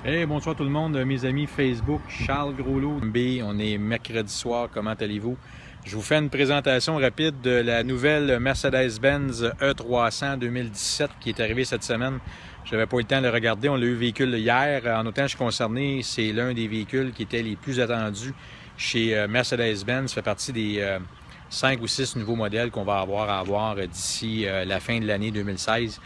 Hey, bonsoir tout le monde, mes amis Facebook, Charles Groslot. On est mercredi soir, comment allez-vous? Je vous fais une présentation rapide de la nouvelle Mercedes-Benz E300 2017 qui est arrivée cette semaine. Je n'avais pas eu le temps de le regarder, on l'a eu le véhicule hier. En autant que je suis concerné, c'est l'un des véhicules qui étaient les plus attendus chez Mercedes-Benz. Ça fait partie des 5 ou 6 nouveaux modèles qu'on va avoir à avoir d'ici la fin de l'année 2016.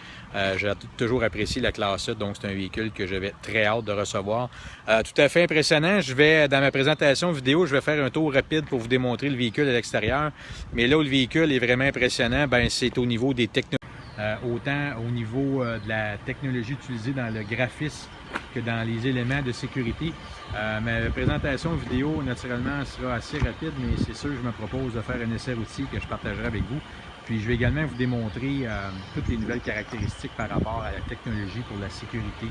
J'ai toujours apprécié la classe E, donc c'est un véhicule que j'avais très hâte de recevoir. Tout à fait impressionnant. Dans ma présentation vidéo, je vais faire un tour rapide pour vous démontrer le véhicule à l'extérieur. Mais là où le véhicule est vraiment impressionnant, c'est au niveau des technologies. Autant au niveau de la technologie utilisée dans le graphisme que dans les éléments de sécurité. Ma présentation vidéo, naturellement, sera assez rapide, mais c'est sûr que je me propose de faire un essai routier que je partagerai avec vous. Puis je vais également vous démontrer toutes les nouvelles caractéristiques par rapport à la technologie pour la sécurité,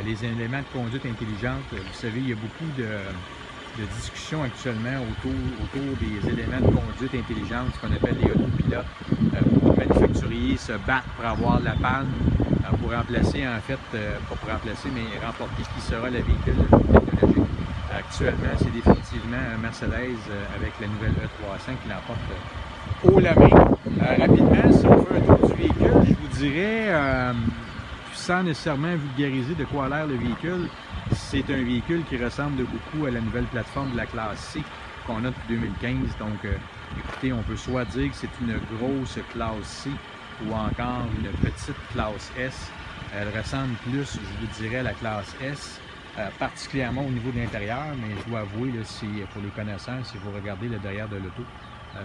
les éléments de conduite intelligente. Vous savez, il y a beaucoup de discussions actuellement autour des éléments de conduite intelligente, ce qu'on appelle les autopilotes. Beaucoup de manufacturiers se battent pour avoir la panne, pour remplacer, en fait, pas pour remplacer, mais remporter ce qui sera le véhicule technologique. Actuellement, c'est définitivement Mercedes avec la nouvelle E300 qui l'emporte haut la main. Rapidement, si on fait un tour du véhicule, je vous dirais, sans nécessairement vulgariser de quoi a l'air le véhicule, c'est un véhicule qui ressemble beaucoup à la nouvelle plateforme de la classe C qu'on a depuis 2015. Donc, écoutez, on peut soit dire que c'est une grosse classe C ou encore une petite classe S. Elle ressemble plus, je vous dirais, à la classe S, particulièrement au niveau de l'intérieur, mais je dois avouer, là, pour les connaisseurs, si vous regardez le derrière de l'auto,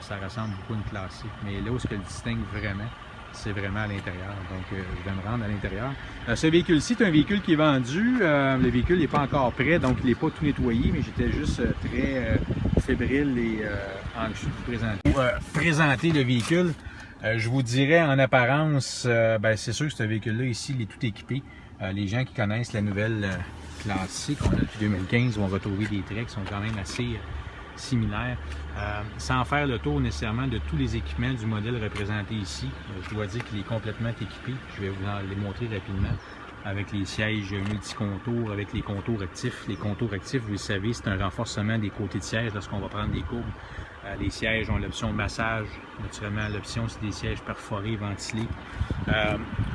ça ressemble beaucoup à une classe C. Mais là où ce qu'elle distingue vraiment, c'est vraiment à l'intérieur. Donc, je vais me rendre à l'intérieur. Ce véhicule-ci est un véhicule qui est vendu. Le véhicule n'est pas encore prêt, donc il n'est pas tout nettoyé, mais j'étais juste très fébrile et anxieux de vous présenter le véhicule. Je vous dirais en apparence, c'est sûr que ce véhicule-là ici, il est tout équipé. Les gens qui connaissent la nouvelle classe C qu'on a depuis 2015 vont retrouver des traits qui sont quand même assez similaires. Sans faire le tour nécessairement de tous les équipements du modèle représenté ici, je dois dire qu'il est complètement équipé. Je vais vous en les montrer rapidement avec les sièges multicontours, avec les contours actifs. Les contours actifs, vous le savez, c'est un renforcement des côtés de siège lorsqu'on va prendre des courbes. Les sièges ont l'option massage. Naturellement, l'option, c'est des sièges perforés, ventilés.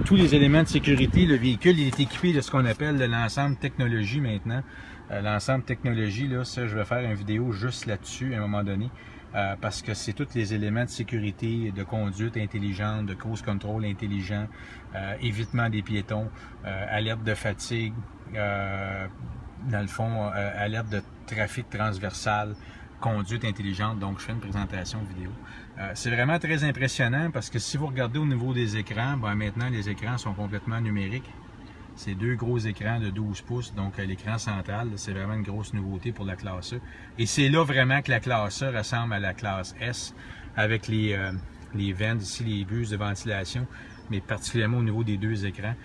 Tous les éléments de sécurité, le véhicule il est équipé de ce qu'on appelle l'ensemble technologie maintenant. L'ensemble technologie, là, ça, je vais faire une vidéo juste là-dessus à un moment donné. Parce que c'est tous les éléments de sécurité, de conduite intelligente, de cruise control intelligent, évitement des piétons, alerte de fatigue, dans le fond, alerte de trafic transversal, conduite intelligente. Donc, je fais une présentation vidéo. C'est vraiment très impressionnant parce que si vous regardez au niveau des écrans, maintenant, les écrans sont complètement numériques. C'est deux gros écrans de 12 pouces, donc l'écran central, c'est vraiment une grosse nouveauté pour la classe E. Et c'est là vraiment que la classe E ressemble à la classe S, avec les vents ici, les buses de ventilation, mais particulièrement au niveau des deux écrans.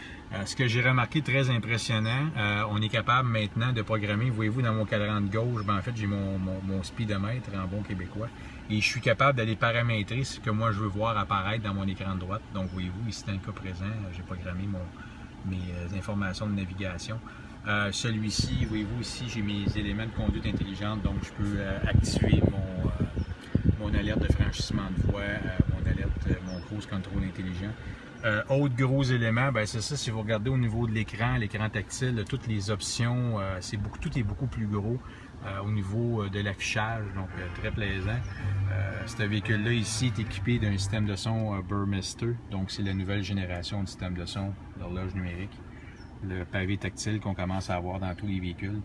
Ce que j'ai remarqué très impressionnant, on est capable maintenant de programmer, voyez-vous dans mon cadran de gauche, en fait j'ai mon speedomètre en bon québécois, et je suis capable d'aller paramétrer ce que moi je veux voir apparaître dans mon écran de droite. Donc voyez-vous, ici dans le cas présent, j'ai programmé mes informations de navigation. Celui-ci, voyez-vous ici, j'ai mes éléments de conduite intelligente, donc je peux activer mon alerte de franchissement de voie, mon cruise control intelligent. Autre gros élément, c'est ça, si vous regardez au niveau de l'écran tactile, toutes les options, tout est beaucoup plus gros au niveau de l'affichage, donc très plaisant. Ce véhicule-là ici est équipé d'un système de son Burmester, donc c'est la nouvelle génération du système de son d'horloge numérique. Le pavé tactile qu'on commence à avoir dans tous les véhicules.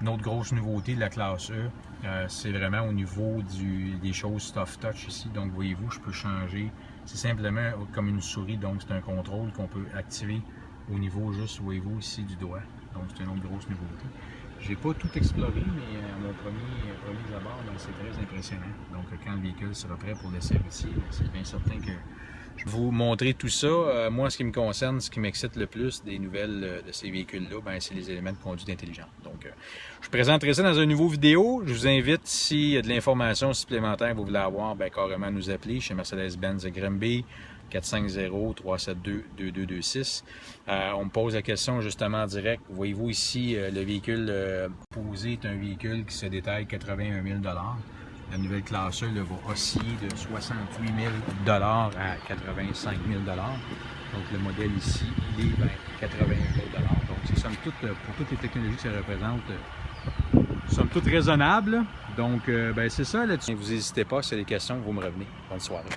Une autre grosse nouveauté de la classe E, c'est vraiment au niveau des choses soft touch ici. Donc voyez-vous, je peux changer. C'est simplement comme une souris, donc c'est un contrôle qu'on peut activer au niveau juste, voyez-vous, ici du doigt. Donc c'est une autre grosse nouveauté. J'ai pas tout exploré, mais à mon premier abord, c'est très impressionnant. Donc quand le véhicule sera prêt pour l'essai routier, c'est bien certain que Je vais vous montrer tout ça. Moi, ce qui me concerne, ce qui m'excite le plus des nouvelles de ces véhicules-là, c'est les éléments de conduite intelligente. Donc, je vous présenterai ça dans une nouvelle vidéo. Je vous invite, s'il y a de l'information supplémentaire que vous voulez avoir, carrément nous appeler chez Mercedes-Benz de Granby, 450-372-2226. On me pose la question justement en direct. Voyez-vous ici, le véhicule posé est un véhicule qui se détaille 81 000 $. La nouvelle classe E va osciller de 68 000 $ à 85 000 $. Donc le modèle ici, il est 81 000 $. Donc c'est somme toute, pour toutes les technologies que ça représente, somme toute raisonnable. Donc c'est ça là-dessus. Vous n'hésitez pas, si vous avez des questions, vous me revenez. Bonne soirée.